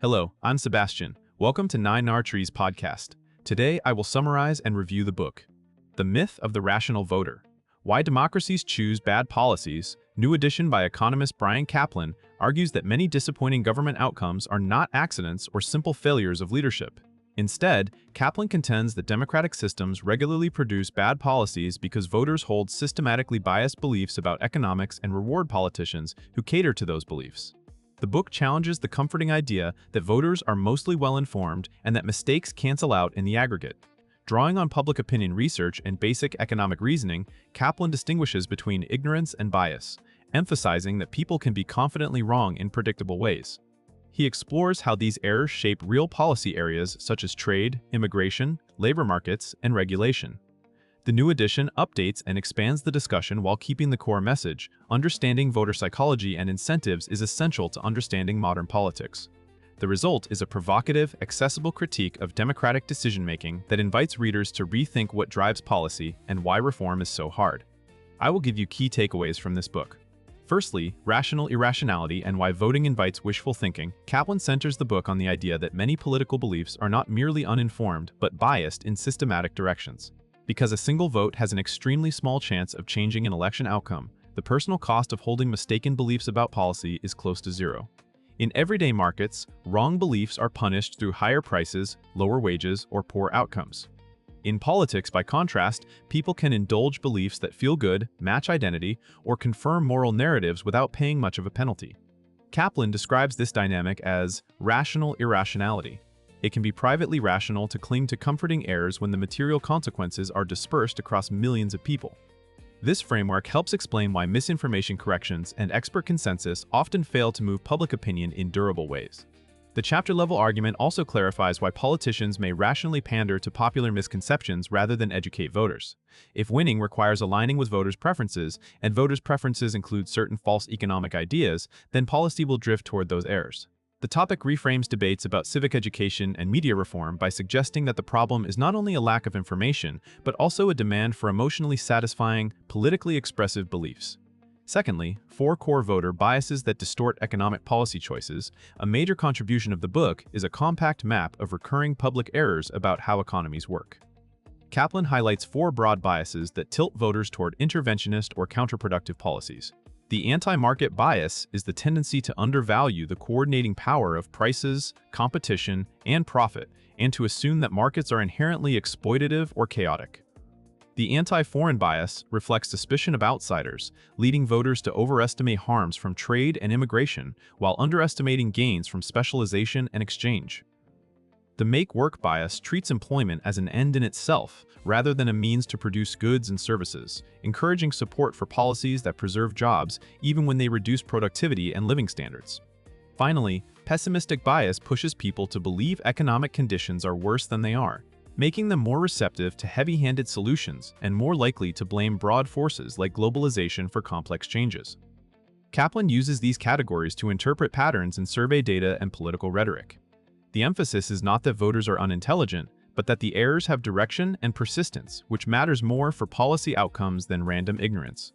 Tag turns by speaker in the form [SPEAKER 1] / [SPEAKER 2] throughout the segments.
[SPEAKER 1] Hello, I'm Sebastian. Welcome to Nine Trees podcast. Today, I will summarize and review the book, The Myth of the Rational Voter: Why Democracies Choose Bad Policies. New edition by economist Bryan Caplan argues that many disappointing government outcomes are not accidents or simple failures of leadership. Instead, Caplan contends that democratic systems regularly produce bad policies because voters hold systematically biased beliefs about economics and reward politicians who cater to those beliefs. The book challenges the comforting idea that voters are mostly well-informed and that mistakes cancel out in the aggregate. Drawing on public opinion research and basic economic reasoning, Caplan distinguishes between ignorance and bias, emphasizing that people can be confidently wrong in predictable ways. He explores how these errors shape real policy areas such as trade, immigration, labor markets, and regulation. The new edition updates and expands the discussion while keeping the core message: understanding voter psychology and incentives is essential to understanding modern politics. The result is a provocative, accessible critique of democratic decision-making that invites readers to rethink what drives policy and why reform is so hard. I will give you key takeaways from this book. Firstly, rational irrationality and why voting invites wishful thinking. Caplan centers the book on the idea that many political beliefs are not merely uninformed but biased in systematic directions. Because a single vote has an extremely small chance of changing an election outcome, the personal cost of holding mistaken beliefs about policy is close to zero. In everyday markets, wrong beliefs are punished through higher prices, lower wages, or poor outcomes. In politics, by contrast, people can indulge beliefs that feel good, match identity, or confirm moral narratives without paying much of a penalty. Caplan describes this dynamic as rational irrationality. It can be privately rational to cling to comforting errors when the material consequences are dispersed across millions of people. This framework helps explain why misinformation corrections and expert consensus often fail to move public opinion in durable ways. The chapter-level argument also clarifies why politicians may rationally pander to popular misconceptions rather than educate voters. If winning requires aligning with voters' preferences, and voters' preferences include certain false economic ideas, then policy will drift toward those errors. The topic reframes debates about civic education and media reform by suggesting that the problem is not only a lack of information, but also a demand for emotionally satisfying, politically expressive beliefs. Secondly, 4 core voter biases that distort economic policy choices. A major contribution of the book is a compact map of recurring public errors about how economies work. Caplan highlights 4 broad biases that tilt voters toward interventionist or counterproductive policies. The anti-market bias is the tendency to undervalue the coordinating power of prices, competition, and profit, and to assume that markets are inherently exploitative or chaotic. The anti-foreign bias reflects suspicion of outsiders, leading voters to overestimate harms from trade and immigration while underestimating gains from specialization and exchange. The make-work bias treats employment as an end in itself rather than a means to produce goods and services, encouraging support for policies that preserve jobs even when they reduce productivity and living standards. Finally, pessimistic bias pushes people to believe economic conditions are worse than they are, making them more receptive to heavy-handed solutions and more likely to blame broad forces like globalization for complex changes. Caplan uses these categories to interpret patterns in survey data and political rhetoric. The emphasis is not that voters are unintelligent, but that the errors have direction and persistence, which matters more for policy outcomes than random ignorance.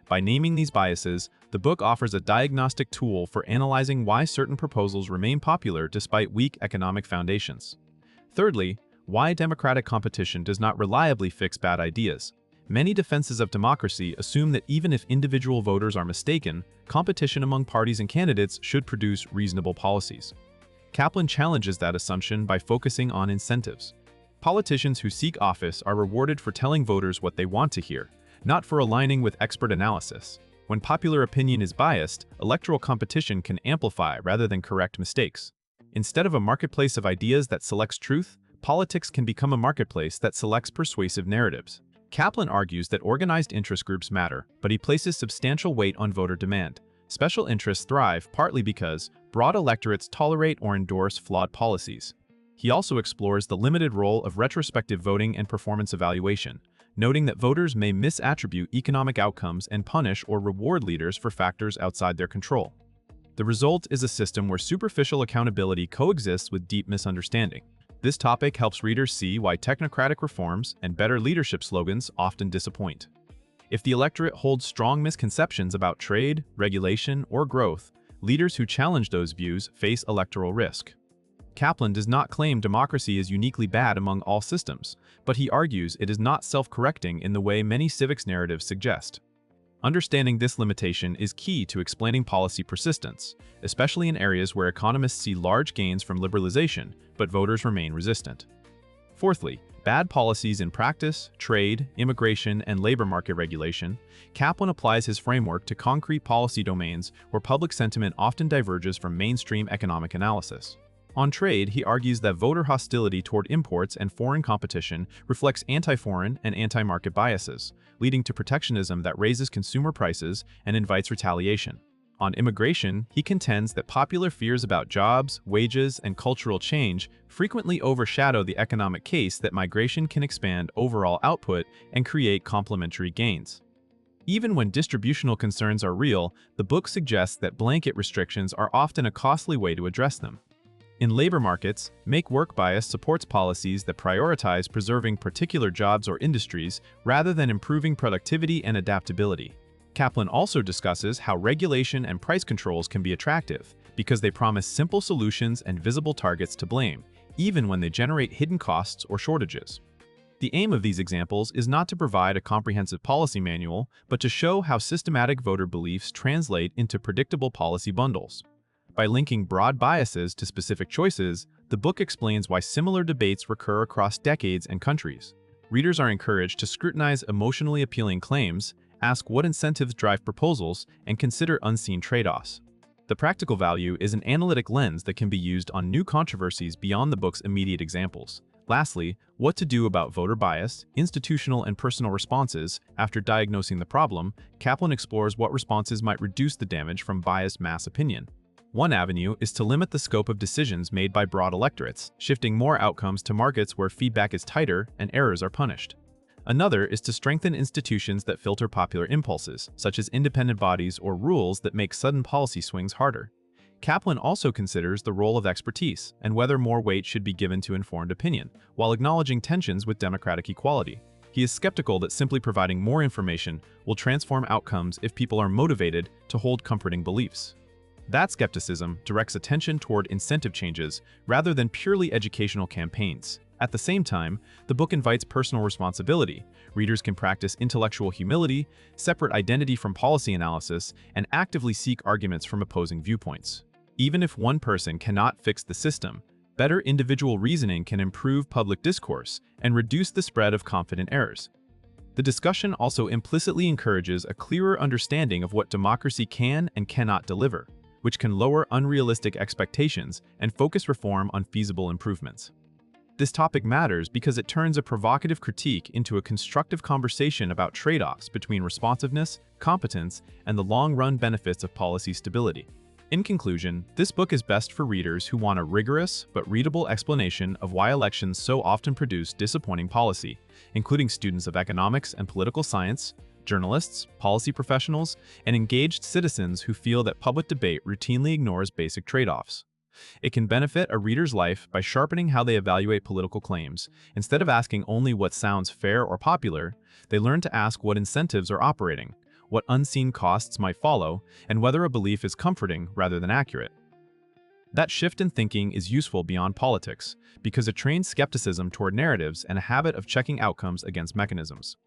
[SPEAKER 1] By naming these biases, the book offers a diagnostic tool for analyzing why certain proposals remain popular despite weak economic foundations. Thirdly, why democratic competition does not reliably fix bad ideas. Many defenses of democracy assume that even if individual voters are mistaken, competition among parties and candidates should produce reasonable policies. Caplan challenges that assumption by focusing on incentives. Politicians who seek office are rewarded for telling voters what they want to hear, not for aligning with expert analysis. When popular opinion is biased, electoral competition can amplify rather than correct mistakes. Instead of a marketplace of ideas that selects truth, politics can become a marketplace that selects persuasive narratives. Caplan argues that organized interest groups matter, but he places substantial weight on voter demand. Special interests thrive partly because broad electorates tolerate or endorse flawed policies. He also explores the limited role of retrospective voting and performance evaluation, noting that voters may misattribute economic outcomes and punish or reward leaders for factors outside their control. The result is a system where superficial accountability coexists with deep misunderstanding. This topic helps readers see why technocratic reforms and better leadership slogans often disappoint. If the electorate holds strong misconceptions about trade, regulation, or growth, leaders who challenge those views face electoral risk. Caplan does not claim democracy is uniquely bad among all systems, but he argues it is not self-correcting in the way many civics narratives suggest. Understanding this limitation is key to explaining policy persistence, especially in areas where economists see large gains from liberalization, but voters remain resistant. Fourthly, bad policies in practice, trade, immigration, and labor market regulation. Caplan applies his framework to concrete policy domains where public sentiment often diverges from mainstream economic analysis. On trade, he argues that voter hostility toward imports and foreign competition reflects anti-foreign and anti-market biases, leading to protectionism that raises consumer prices and invites retaliation. On immigration, he contends that popular fears about jobs, wages, and cultural change frequently overshadow the economic case that migration can expand overall output and create complementary gains. Even when distributional concerns are real, the book suggests that blanket restrictions are often a costly way to address them. In labor markets, make work bias supports policies that prioritize preserving particular jobs or industries rather than improving productivity and adaptability. Caplan also discusses how regulation and price controls can be attractive because they promise simple solutions and visible targets to blame, even when they generate hidden costs or shortages. The aim of these examples is not to provide a comprehensive policy manual, but to show how systematic voter beliefs translate into predictable policy bundles. By linking broad biases to specific choices, the book explains why similar debates recur across decades and countries. Readers are encouraged to scrutinize emotionally appealing claims, ask what incentives drive proposals, and consider unseen trade-offs. The practical value is an analytic lens that can be used on new controversies beyond the book's immediate examples. Lastly, what to do about voter bias, institutional and personal responses. After diagnosing the problem, Caplan explores what responses might reduce the damage from biased mass opinion. One avenue is to limit the scope of decisions made by broad electorates, shifting more outcomes to markets where feedback is tighter and errors are punished. Another is to strengthen institutions that filter popular impulses, such as independent bodies or rules that make sudden policy swings harder. Caplan also considers the role of expertise and whether more weight should be given to informed opinion, while acknowledging tensions with democratic equality. He is skeptical that simply providing more information will transform outcomes if people are motivated to hold comforting beliefs. That skepticism directs attention toward incentive changes rather than purely educational campaigns. At the same time, the book invites personal responsibility. Readers can practice intellectual humility, separate identity from policy analysis, and actively seek arguments from opposing viewpoints. Even if one person cannot fix the system, better individual reasoning can improve public discourse and reduce the spread of confident errors. The discussion also implicitly encourages a clearer understanding of what democracy can and cannot deliver, which can lower unrealistic expectations and focus reform on feasible improvements. This topic matters because it turns a provocative critique into a constructive conversation about trade-offs between responsiveness, competence, and the long-run benefits of policy stability. In conclusion, this book is best for readers who want a rigorous but readable explanation of why elections so often produce disappointing policy, including students of economics and political science, journalists, policy professionals, and engaged citizens who feel that public debate routinely ignores basic trade-offs. It can benefit a reader's life by sharpening how they evaluate political claims. Instead of asking only what sounds fair or popular, they learn to ask what incentives are operating, what unseen costs might follow, and whether a belief is comforting rather than accurate. That shift in thinking is useful beyond politics because it trains skepticism toward narratives and a habit of checking outcomes against mechanisms.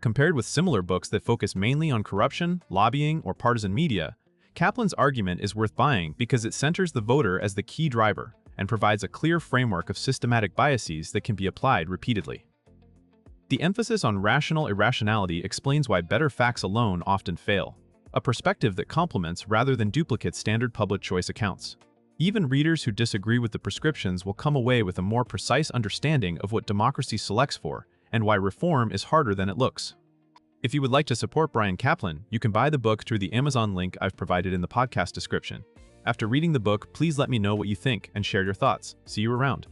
[SPEAKER 1] Compared with similar books that focus mainly on corruption, lobbying, or partisan media, Caplan's argument is worth buying because it centers the voter as the key driver and provides a clear framework of systematic biases that can be applied repeatedly. The emphasis on rational irrationality explains why better facts alone often fail, a perspective that complements rather than duplicates standard public choice accounts. Even readers who disagree with the prescriptions will come away with a more precise understanding of what democracy selects for and why reform is harder than it looks. If you would like to support Bryan Caplan, you can buy the book through the Amazon link I've provided in the podcast description. After reading the book, please let me know what you think and share your thoughts. See you around.